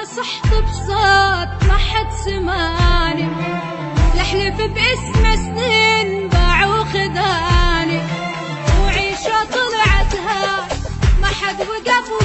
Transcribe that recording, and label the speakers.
Speaker 1: صحت بصوت ما حد سماني، لحلف باسم سنين باع وخذاني، وعيشة طلعتها ما حد وقف